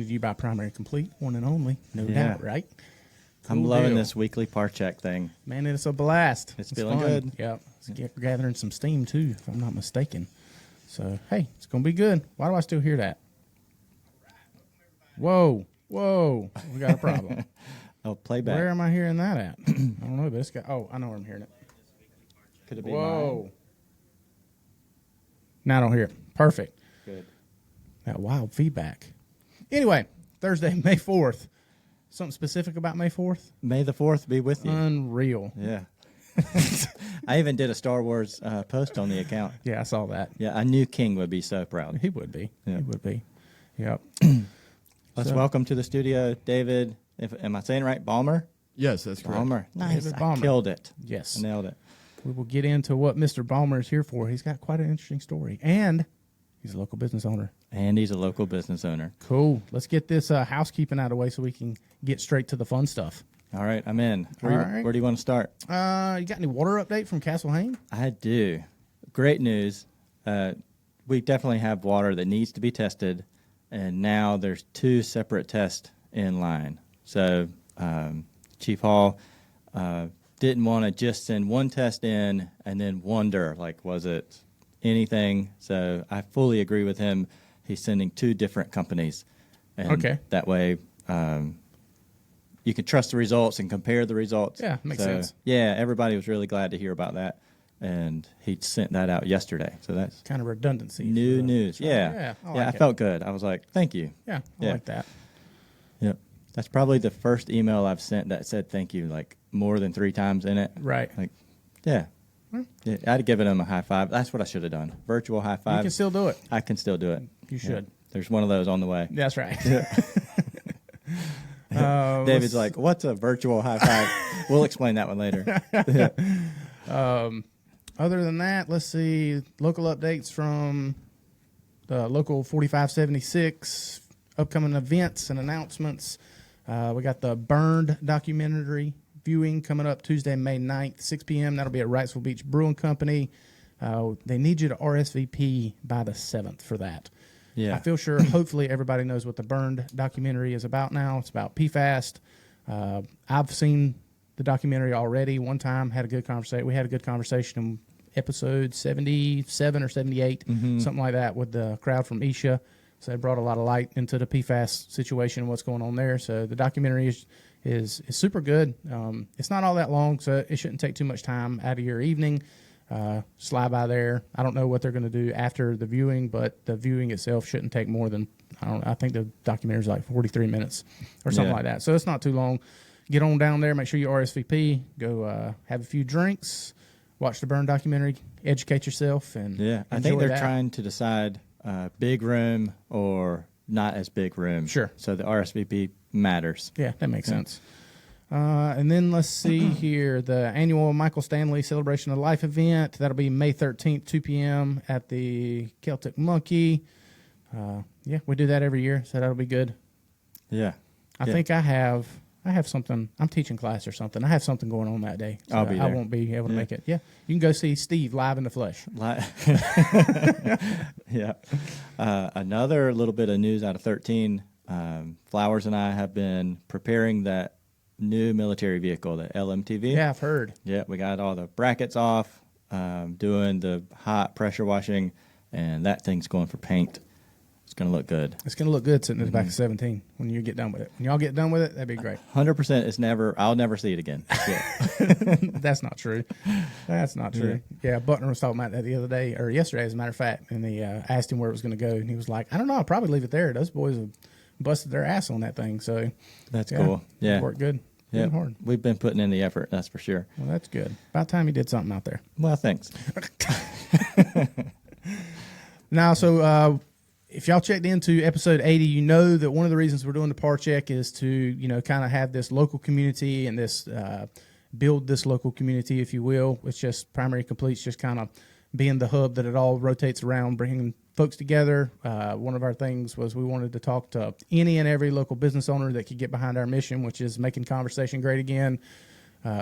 to you by Primary Complete, one and only, no doubt, right? I'm loving this weekly PAR check thing. Man, it's a blast. It's feeling fun. good. Yeah, it's gathering some steam too, if I'm not mistaken. So, hey, it's going to be good. Why do I still hear that? Whoa, we got a problem. Oh, playback. Where am I hearing that at? I don't know, but it's got, I know where I'm hearing it. Could it be mine? Now I don't hear it. Perfect. Good. That wild feedback. Anyway, Thursday, May 4th. Something specific about May 4th? May the 4th be with you. Unreal. Yeah. I even did a Star Wars post on the account. Yeah, I saw that. Yeah, I knew King would be so proud. He would be. Yeah. He would be. Yep. Let's welcome to the studio, David. Am I saying it right? Balmer? Yes, that's correct. Balmer. Nice. David I Balmer. killed it. Yes. I nailed it. We will get into what Mr. Balmer is here for. He's got quite an interesting story. And he's a local business owner. And he's a local business owner. Cool. Let's get this housekeeping out of the way so we can get straight to the fun stuff. All right, I'm in. Where do you want to start? You got any water update from Castle Hayne? I do. Great news. We definitely have water that needs to be tested, and now there's 2 separate tests in line. So Chief Hall didn't want to just send one test in and then wonder, like, was it anything? So I fully agree with him. He's sending 2 different companies. And okay. That way you can trust the results and compare the results. Yeah, makes sense. Yeah, everybody was really glad to hear about that. And he sent that out yesterday. So that's kind of redundancy. New news. Yeah. I felt good. I was like, thank you. Yeah, I like that. Yep. That's probably the first email I've sent that said thank you, like more than 3 times in it. Right. Like, yeah. I'd given him a high five. That's what I should have done. Virtual high five. You can still do it. I can still do it. You should. Yeah. There's one of those on the way. That's right. David's like, what's a virtual high five? We'll explain that one later. Other than that, let's see. Local updates from the local 4576, upcoming events and announcements. We got the Burned documentary viewing coming up Tuesday, May 9th, 6 p.m. That'll be at Wrightsville Beach Brewing Company. They need you to RSVP by the 7th for that. Yeah. I feel sure, hopefully, everybody knows what the Burned documentary is about now. It's about PFAS. I've seen the documentary already one time, had a good conversation. We had a good conversation in episode 77 or 78, something like that, with the crowd from Isha. So they brought a lot of light into the PFAS situation and what's going on there. So the documentary is super good. It's not all that long, so it shouldn't take too much time out of your evening. Slide by there. I don't know what they're going to do after the viewing, but the viewing itself shouldn't take more than, I think the documentary is like 43 minutes or something like that. So it's not too long. Get on down there. Make sure you RSVP. Go have a few drinks. Watch the Burn documentary. Educate yourself. And I think they're trying to decide big room or not as big room. Sure. So the RSVP matters. Yeah, that makes sense. And then let's see here. The annual Michael Stanley Celebration of Life event. That'll be May 13th, 2 p.m. at the Celtic Monkey. We do that every year, so that'll be good. Yeah. I think I have something. I'm teaching class or something. I have something going on that day. So I'll be there. I won't be able to make it. Yeah. You can go see Steve live in the flesh. Yeah. Another little bit of news out of 13. Flowers and I have been preparing that new military vehicle, the LMTV. Yeah, I've heard. Yeah, we got all the brackets off, doing the hot pressure washing, and that thing's going for paint. It's going to look good. It's going to look good sitting in the back of 17 when you get done with it. When y'all get done with it, that'd be great. 100%. I'll never see it again. Yeah. That's not true. That's not true. Yeah, Butner was talking about that the other day, or yesterday, as a matter of fact, and they asked him where it was going to go, and he was like, I don't know, I'll probably leave it there. Those boys have busted their ass on that thing. So that's cool. Yeah. It worked good. Yeah. Hard. We've been putting in the effort, that's for sure. Well, that's good. About time you did something out there. Well, thanks. Now, so if y'all checked into episode 80, you know that one of the reasons we're doing the PAR check is to, kind of have this local community and this build this local community, if you will. It's just Primary Complete's just kind of being the hub that it all rotates around, bringing folks together. One of our things was we wanted to talk to any and every local business owner that could get behind our mission, which is making conversation great again.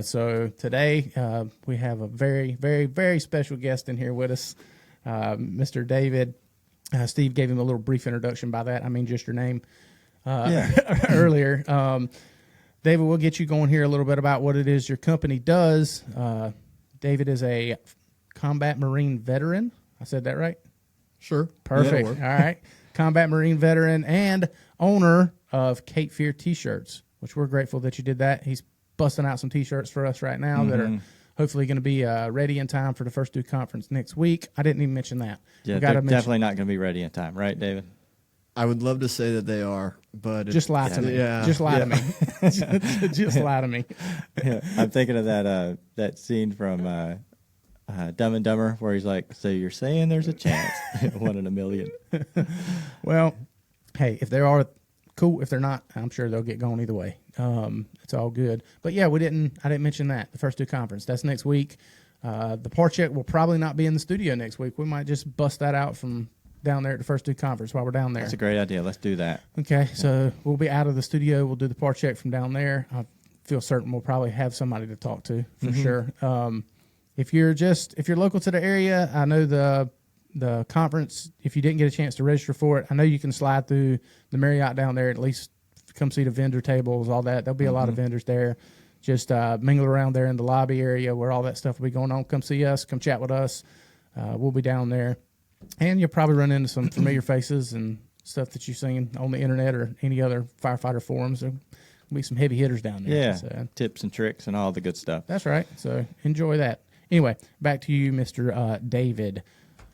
So today we have a very, very, very special guest in here with us, Mr. David. Steve gave him a little brief introduction. By that, I mean just your name. earlier. David, we'll get you going here a little bit about what it is your company does. David is a combat Marine veteran. I said that right? Sure. Perfect. Yeah, All right. Combat Marine veteran and owner of Cape Fear T-shirts, which we're grateful that you did that. He's busting out some T-shirts for us right now that are hopefully going to be ready in time for the First Duke Conference next week. I didn't even mention that. Yeah, they're definitely not going to be ready in time, right, David? I would love to say that they are, but just lie to me. Yeah, just lie to me. Just lie to me. Yeah, I'm thinking of that scene from Dumb and Dumber where he's like, "So you're saying there's a chance, 1 in a million?" Well, hey, if they are, cool. If they're not, I'm sure they'll get going either way. It's all good. But yeah, I didn't mention that the First Duke Conference. That's next week. The P.A.R check will probably not be in the studio next week. We might just bust that out from down there at the First Duke Conference while we're down there. That's a great idea. Let's do that. Okay, so we'll be out of the studio. We'll do the P.A.R check from down there. I feel certain we'll probably have somebody to talk to for sure. If you're local to the area, I know the conference, if you didn't get a chance to register for it, I know you can slide through the Marriott down there, at least come see the vendor tables, all that. There'll be a lot of vendors there. Just mingle around there in the lobby area where all that stuff will be going on. Come see us. Come chat with us. We'll be down there. And you'll probably run into some familiar faces and stuff that you've seen on the internet or any other firefighter forums. There'll be some heavy hitters down there. Yeah, so, tips and tricks and all the good stuff. that's right. So enjoy that. Anyway, back to you, Mr. David.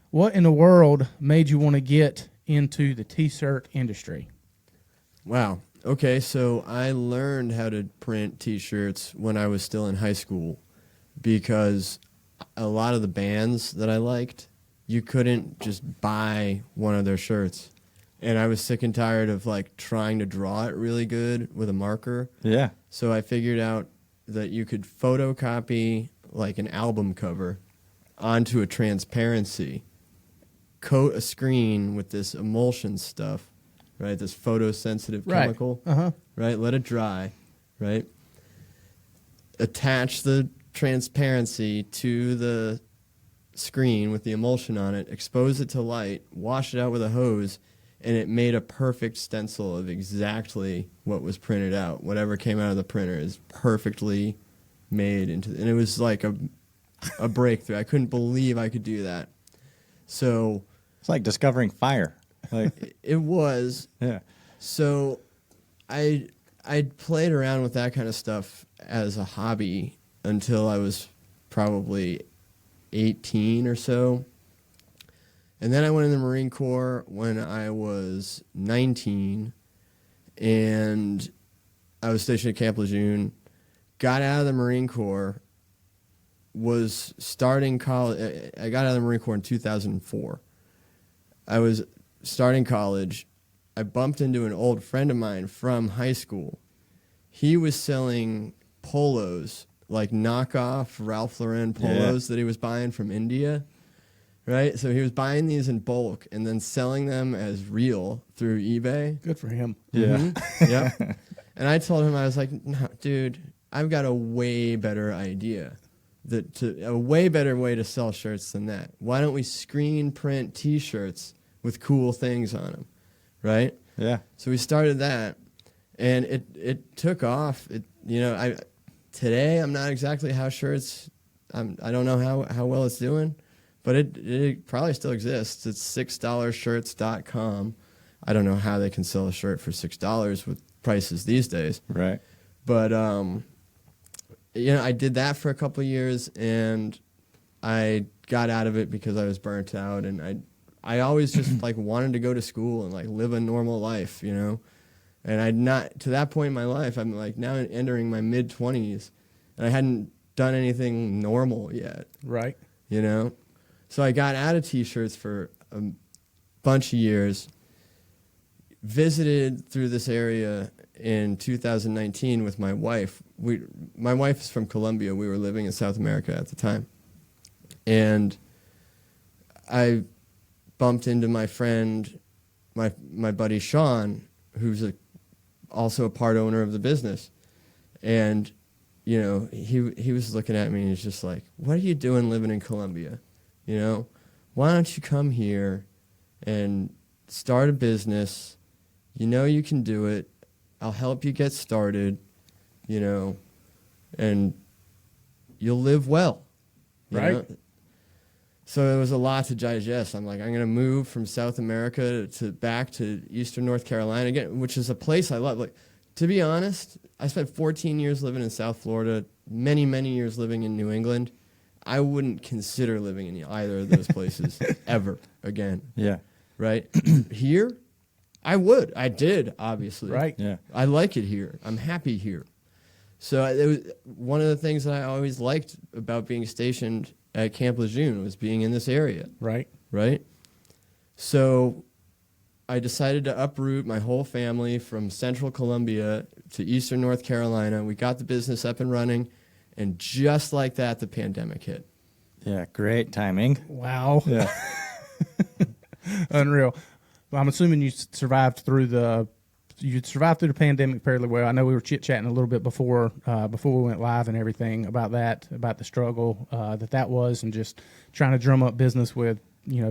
What in the world made you want to get into the T-shirt industry? Wow. Okay, so I learned how to print T-shirts when I was still in high school because a lot of the bands that I liked, you couldn't just buy one of their shirts. And I was sick and tired of like trying to draw it really good with a marker. Yeah. So I figured out that you could photocopy like an album cover onto a transparency, coat a screen with this emulsion stuff, right? This photosensitive chemical, right? Let it dry, right? Attach the transparency to the screen with the emulsion on it, expose it to light, wash it out with a hose, and it made a perfect stencil of exactly what was printed out. Whatever came out of the printer is perfectly made into, and it was like a breakthrough. I couldn't believe I could do that. So it's like discovering fire. Like it was. Yeah. So I played around with that kind of stuff as a hobby until I was probably 18 or so. And then I went in the Marine Corps when I was 19, and I was stationed at Camp Lejeune, got out of the Marine Corps, was starting college. I got out of the Marine Corps in 2004. I was starting college. I bumped into an old friend of mine from high school. He was selling polos, like knockoff Ralph Lauren polos that he was buying from India. Right? So he was buying these in bulk and then selling them as real through eBay. Good for him. Yeah. Yep. And I told him, I was like, no, dude, I've got a way better idea. A way better way to sell shirts than that. Why don't we screen print T-shirts with cool things on them? Right? Yeah. So we started that, and it took off. Today I'm not exactly how shirts, I don't know how well it's doing. But it probably still exists. It's $6shirts.com. I don't know how they can sell a shirt for $6 with prices these days. Right. But I did that for a couple of years, and I got out of it because I was burnt out, and I always just like wanted to go to school and like live a normal life, And I'd not, to that point in my life, I'm like now entering my mid-20s, and I hadn't done anything normal yet. Right. So I got out of T-shirts for a bunch of years, visited through this area in 2019 with my wife. My wife is from Colombia. We were living in South America at the time. And I bumped into my friend, my buddy Sean, who's also a part owner of the business. And, he was looking at me and he's just like, what are you doing living in Colombia? Why don't you come here and start a business? You know you can do it. I'll help you get started, you know, and you'll live well. you Right. know? So it was a lot to digest. I'm like, I'm going to move from South America to back to Eastern North Carolina again, which is a place I love. Like, to be honest, I spent 14 years living in South Florida, many, many years living in New England. I wouldn't consider living in either of those places ever again. Yeah. Right? Here, I would. I did, obviously. Right. Yeah. I like it here. I'm happy here. So it was one of the things that I always liked about being stationed at Camp Lejeune was being in this area, Right. right? So I decided to uproot my whole family from Central Columbia to Eastern North Carolina. We got the business up and running, and just like that, the pandemic hit. Yeah. Great timing. Wow. Yeah. Unreal. Well, I'm assuming you survived through the pandemic fairly well. I know we were chit chatting a little bit before we went live and everything about that, about the struggle that was, and just trying to drum up business with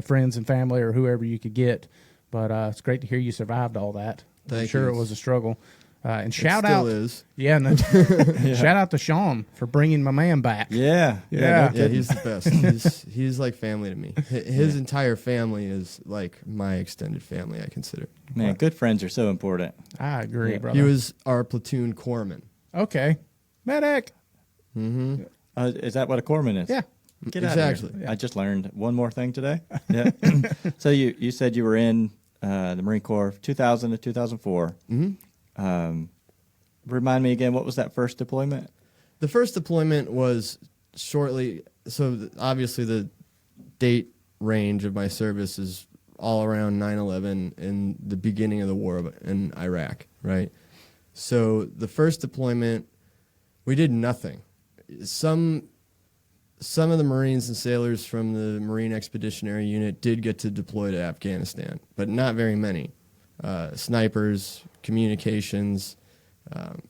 friends and family or whoever you could get. But it's great to hear you survived all that. I'm Thank sure you. it was a struggle. And It shout still out, is. yeah, no, shout out to Sean for bringing my man back. Yeah. Yeah. Yeah, he's the best. He's like family to me. His entire family is like my extended family, I consider. Man, good friends are so important. I agree, Yeah. brother. He was our platoon corpsman. Okay, medic. Mm-hmm. Is that what a corpsman is? Yeah. Get out of here. Exactly. I just learned one more thing today. Yeah. So you said you were in the Marine Corps 2000 to 2004. Mm-hmm. Remind me again, what was that first deployment? The first deployment was shortly. So obviously the date range of my service is all around 9/11 and the beginning of the war in Iraq, right? So the first deployment, we did nothing. Some of the Marines and sailors from the Marine Expeditionary Unit did get to deploy to Afghanistan, but not very many. Snipers, communications,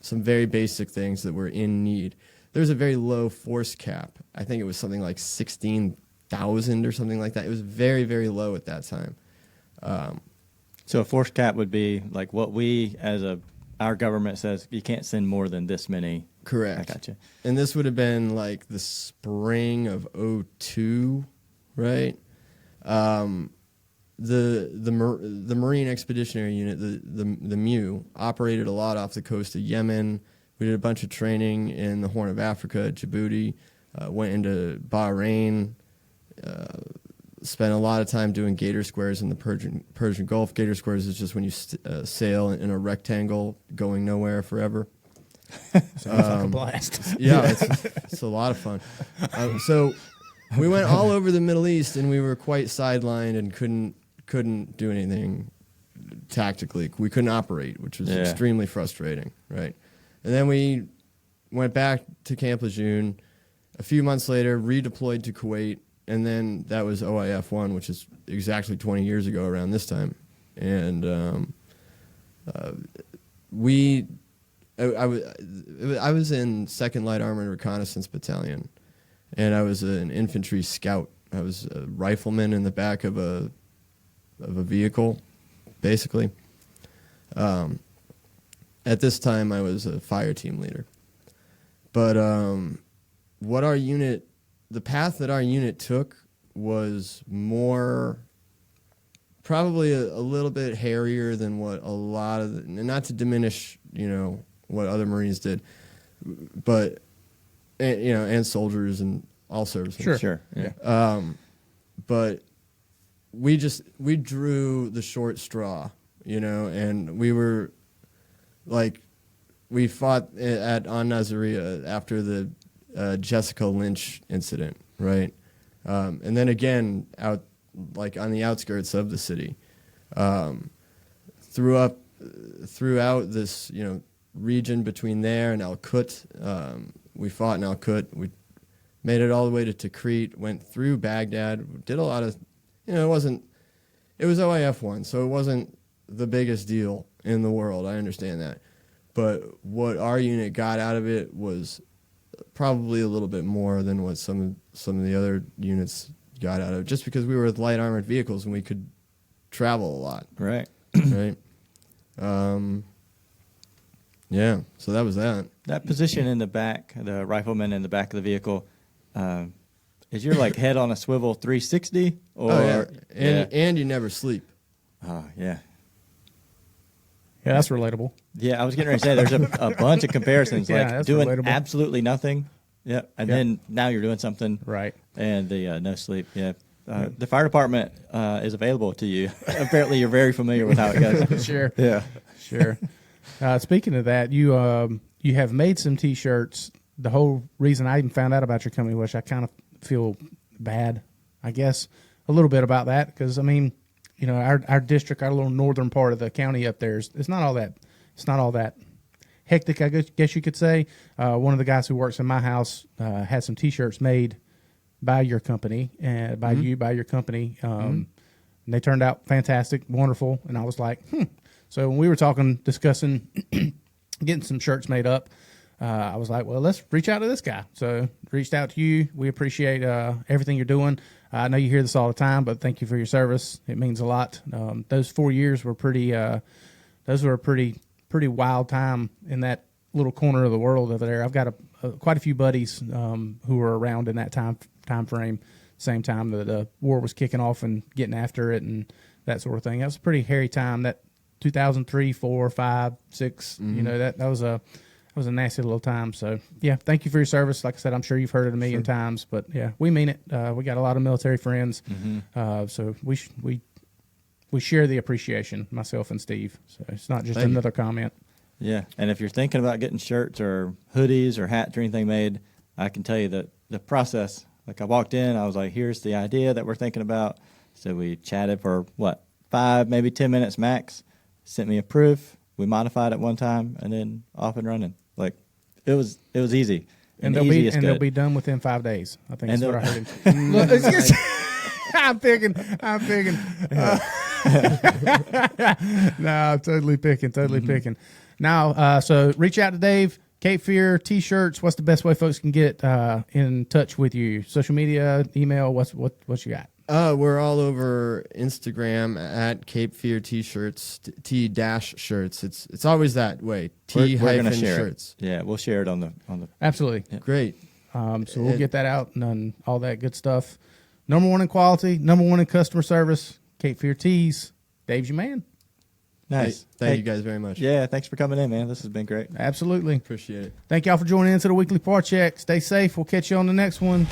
some very basic things that were in need. There's a very low force cap. I think it was something like 16,000 or something like that. It was very, very low at that time. So a force cap would be like what we, our government says, you can't send more than this many. Correct. I got you. And this would have been like the spring of '02, right? The Marine Expeditionary Unit, the MEU, operated a lot off the coast of Yemen. We did a bunch of training in the Horn of Africa, Djibouti, went into Bahrain, spent a lot of time doing gator squares in the Persian Gulf. Gator squares is just when you sail in a rectangle going nowhere forever. Sounds like a blast. Yeah, it's a lot of fun. So we went all over the Middle East, and we were quite sidelined and couldn't do anything tactically. We couldn't operate, which was extremely frustrating, right? And then we went back to Camp Lejeune. A few months later, redeployed to Kuwait, and then that was OIF 1, which is exactly 20 years ago around this time. And I was in 2nd Light Armored Reconnaissance Battalion, and I was an infantry scout. I was a rifleman in the back of a vehicle, basically. At this time, I was a fire team leader. But the path that our unit took was more, probably a little bit hairier than what a lot of, and not to diminish, what other Marines did, but and soldiers and all services. Sure. Yeah. But we drew the short straw, and we were like, we fought on Nazaria after the Jessica Lynch incident, right? And then again out like on the outskirts of the city, throughout this region between there and Al Qut. We fought in Al Qut. We made it all the way to Tikrit, went through Baghdad, did a lot of, it was OIF 1, so it wasn't the biggest deal in the world. I understand that. But what our unit got out of it was probably a little bit more than what some of the other units got out of it, just because we were with light armored vehicles and we could travel a lot. Right. Right. Yeah, so that was that. That position in the back, the rifleman in the back of the vehicle, is your like head on a swivel 360? Or, Oh, yeah. And you never sleep. Oh, yeah. Yeah, that's relatable. Yeah, I was getting ready to say there's a bunch of comparisons, Yeah, like that's doing relatable. absolutely nothing. Yeah, and then now you're doing something. Right. And the no sleep. Yeah. The fire department is available to you. Apparently, you're very familiar with how it goes. Sure. Yeah. Sure. Speaking of that, you have made some T-shirts. The whole reason I even found out about your company, which I kind of feel bad, I guess, a little bit about that, because I mean, you know, our district, our little northern part of the county up there, it's not all that hectic, I guess you could say. One of the guys who works in my house had some T-shirts made by your company and by your company, and they turned out fantastic, wonderful, and I was like, So when we were discussing getting some shirts made up, I was like, well, let's reach out to this guy. So reached out to you. We appreciate everything you're doing. I know you hear this all the time, but thank you for your service. It means a lot. Those 4 years were pretty wild time in that little corner of the world over there. I've got quite a few buddies who were around in that time frame, same time that the war was kicking off and getting after it and that sort of thing. That was a pretty hairy time. That 2003, 4, 5, 6. You know, that was a nasty little time. So yeah, thank you for your service. Like I said, I'm sure you've heard it a million times, but yeah, we mean it. We got a lot of military friends, so we share the appreciation, myself and Steve. So it's not just another comment. Yeah, and if you're thinking about getting shirts or hoodies or hats or anything made, I can tell you that the process. Like I walked in, I was like, "Here's the idea that we're thinking about." So we chatted for 5, maybe 10 minutes max. Sent me a proof. We modified it one time, and then off and running. Like it was easy. And they'll be done within 5 days. I think And that's what I they'll- heard him. Look, it's just- I'm picking. No, I'm totally picking. Now, so reach out to Dave. Cape Fear T-shirts. What's the best way folks can get in touch with you? Social media, email. What you got? We're all over Instagram at Cape Fear T-shirts, T-shirts. It's always that way. We're gonna share T-shirts. it. Yeah, we'll share it on the. Absolutely. Great. So we'll get that out and all that good stuff. Number one in quality, number one in customer service. Cape Fear Tees. Dave's your man. Nice. Thank you guys very much. Yeah, thanks for coming in, man. This has been great. Absolutely. Appreciate it. Thank y'all for joining into the weekly P.A.R. Check. Stay safe. We'll catch you on the next one.